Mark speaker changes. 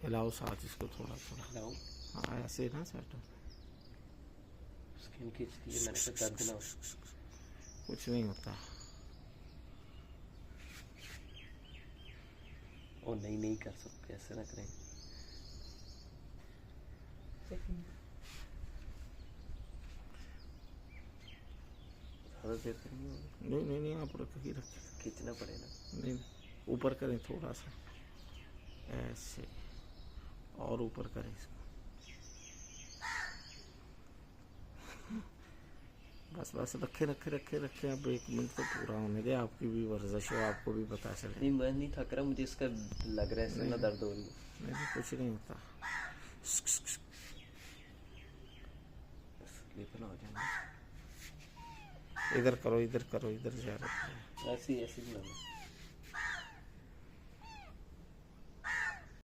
Speaker 1: हिलाओ साथ इसको थोड़ा थोड़ा।
Speaker 2: हिलाओ,
Speaker 1: हाँ ऐसे ना सेट।
Speaker 2: स्किन खींचती है, मैंने कहा दर्द ना हो।
Speaker 1: कुछ नहीं होता।
Speaker 2: ओ नहीं नहीं कर सकते, ऐसे ना करें। ज़्यादा देर तो नहीं होगा।
Speaker 1: नहीं नहीं नहीं, आप रख ही रखें।
Speaker 2: खींचना पड़ेगा।
Speaker 1: नहीं ऊपर करें थोड़ा सा ऐसे, और ऊपर करें इसको। बस बस रखे रखे रखे रखे। अब 1 मिनट तो पूरा होने दे, आपकी भी वर्जिश हो, आपको भी पता चले।
Speaker 2: नहीं मैं नहीं थक रहा, मुझे इसका लग रहा है इससे ना दर्द हो रही है।
Speaker 1: नहीं कुछ नहीं होता।
Speaker 2: स्लीपर हो जाएगा।
Speaker 1: इधर करो, इधर करो, इधर जा रहा है।
Speaker 2: ऐसी ऐसी बना लो।